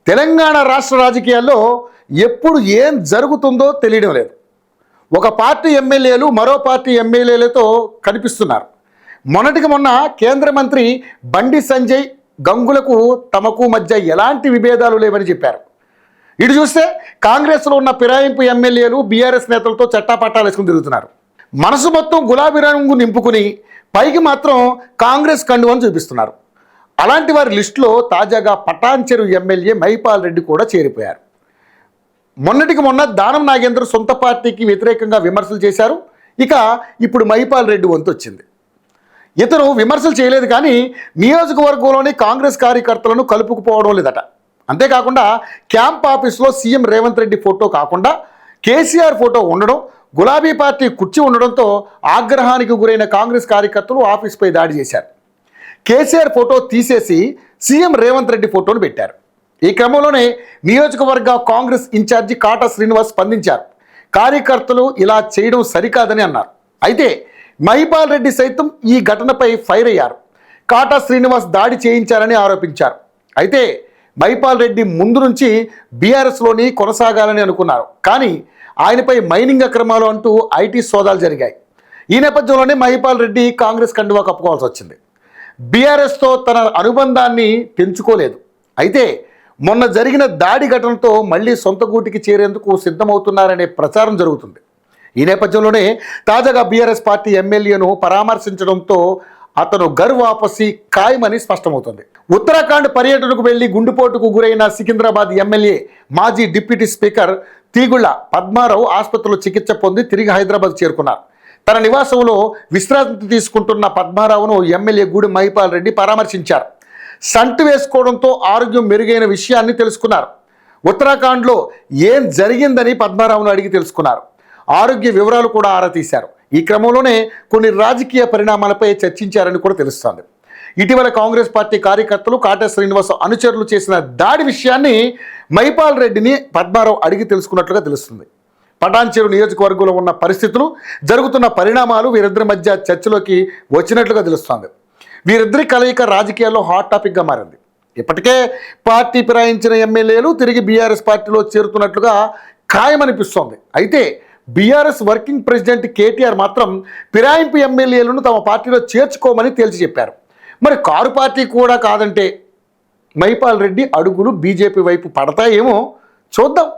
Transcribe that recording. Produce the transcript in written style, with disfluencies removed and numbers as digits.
తెలంగాణ రాష్ట్ర రాజకీయాల్లో ఎప్పుడు ఏం జరుగుతుందో తెలియడం లేదు. ఒక పార్టీ ఎమ్మెల్యేలు మరో పార్టీ ఎమ్మెల్యేలతో కనిపిస్తున్నారు. మొన్నటికి మొన్న కేంద్ర మంత్రి బండి సంజయ్ గంగులకు తమకు మధ్య ఎలాంటి విభేదాలు లేవని చెప్పారు. ఇటు చూస్తే కాంగ్రెస్లో ఉన్న ఫిరాయింపు ఎమ్మెల్యేలు బీఆర్ఎస్ నేతలతో చట్టాపట్టాలు వేసుకుని తిరుగుతున్నారు. మనసు మొత్తం గులాబీ రంగు నింపుకుని పైకి మాత్రం కాంగ్రెస్ కండువని చూపిస్తున్నారు. అలాంటి వారి లిస్టులో తాజాగా పటాన్చెరు ఎమ్మెల్యే మహిపాల్ రెడ్డి కూడా చేరిపోయారు. మొన్నటికి మొన్న దానం నాగేంద్ర సొంత పార్టీకి వ్యతిరేకంగా విమర్శలు చేశారు. ఇక ఇప్పుడు మహిపాల్ రెడ్డి వంతు వచ్చింది. ఇతను విమర్శలు చేయలేదు, కానీ నియోజకవర్గంలోని కాంగ్రెస్ కార్యకర్తలను కలుపుకుపోవడం లేదట. అంతేకాకుండా క్యాంప్ ఆఫీస్లో సీఎం రేవంత్ రెడ్డి ఫోటో కాకుండా కేసీఆర్ ఫోటో ఉండడం, గులాబీ పార్టీ కుర్చీ ఉండడంతో ఆగ్రహానికి గురైన కాంగ్రెస్ కార్యకర్తలు ఆఫీస్పై దాడి చేశారు. కేసీఆర్ ఫోటో తీసేసి సీఎం రేవంత్ రెడ్డి ఫోటోను పెట్టారు. ఈ క్రమంలోనే నియోజకవర్గ కాంగ్రెస్ ఇన్ఛార్జి కాటా శ్రీనివాస్ స్పందించారు. కార్యకర్తలు ఇలా చేయడం సరికాదని అన్నారు. అయితే మహిపాల్ రెడ్డి సైతం ఈ ఘటనపై ఫైర్ అయ్యారు. కాటా శ్రీనివాస్ దాడి చేయించారని ఆరోపించారు. అయితే మహిపాల్ రెడ్డి ముందు నుంచి బీఆర్ఎస్లోని కొనసాగాలని అనుకున్నారు, కానీ ఆయనపై మైనింగ్ అక్రమాలు అంటూ ఐటీ సోదాలు జరిగాయి. ఈ నేపథ్యంలోనే మహిపాల్ రెడ్డి కాంగ్రెస్ కండువా కప్పుకోవాల్సి వచ్చింది. బీఆర్ఎస్తో తన అనుబంధాన్ని పెంచుకోలేదు. అయితే మొన్న జరిగిన దాడి ఘటనతో మళ్ళీ సొంత గూటికి చేరేందుకు సిద్ధమవుతున్నారనే ప్రచారం జరుగుతుంది. ఈ నేపథ్యంలోనే తాజాగా బీఆర్ఎస్ పార్టీ ఎమ్మెల్యేను పరామర్శించడంతో అతను గర్ వాపసీ ఖాయమని స్పష్టమవుతుంది. ఉత్తరాఖండ్ పర్యటనకు వెళ్లి గుండెపోటుకు గురైన సికింద్రాబాద్ ఎమ్మెల్యే మాజీ డిప్యూటీ స్పీకర్ తీగుళ్ల పద్మారావు ఆసుపత్రిలో చికిత్స పొంది తిరిగి హైదరాబాద్ చేరుకున్నారు. తన నివాసంలో విశ్రాంతి తీసుకుంటున్న పద్మారావును ఎమ్మెల్యే గూడి మహిపాల్ రెడ్డి పరామర్శించారు. సంటు వేసుకోవడంతో ఆరోగ్యం మెరుగైన విషయాన్ని తెలుసుకున్నారు. ఉత్తరాఖండ్లో ఏం జరిగిందని పద్మారావును అడిగి తెలుసుకున్నారు. ఆరోగ్య వివరాలు కూడా ఆరా తీశారు. ఈ క్రమంలోనే కొన్ని రాజకీయ పరిణామాలపై చర్చించారని కూడా తెలుస్తోంది. ఇటీవల కాంగ్రెస్ పార్టీ కార్యకర్తలు కాటా శ్రీనివాస్ అనుచరులు చేసిన దాడి విషయాన్ని మహిపాల్ రెడ్డిని పద్మారావు అడిగి తెలుసుకున్నట్లుగా తెలుస్తుంది. పటాన్చెరు నియోజకవర్గంలో ఉన్న పరిస్థితులు, జరుగుతున్న పరిణామాలు వీరిద్దరి మధ్య చర్చలోకి వచ్చినట్లుగా తెలుస్తోంది. వీరిద్దరి కలయిక రాజకీయాల్లో హాట్ టాపిక్గా మారింది. ఇప్పటికే పార్టీ ఫిరాయించిన ఎమ్మెల్యేలు తిరిగి బీఆర్ఎస్ పార్టీలో చేరుతున్నట్లుగా ఖాయమనిపిస్తోంది. అయితే బీఆర్ఎస్ వర్కింగ్ ప్రెసిడెంట్ కేటీఆర్ మాత్రం ఫిరాయింపు ఎమ్మెల్యేలను తమ పార్టీలో చేర్చుకోమని తేల్చి చెప్పారు. మరి కారు పార్టీ కూడా కాదంటే మహిపాల్ రెడ్డి అడుగులు బీజేపీ వైపు పడతాయేమో చూద్దాం.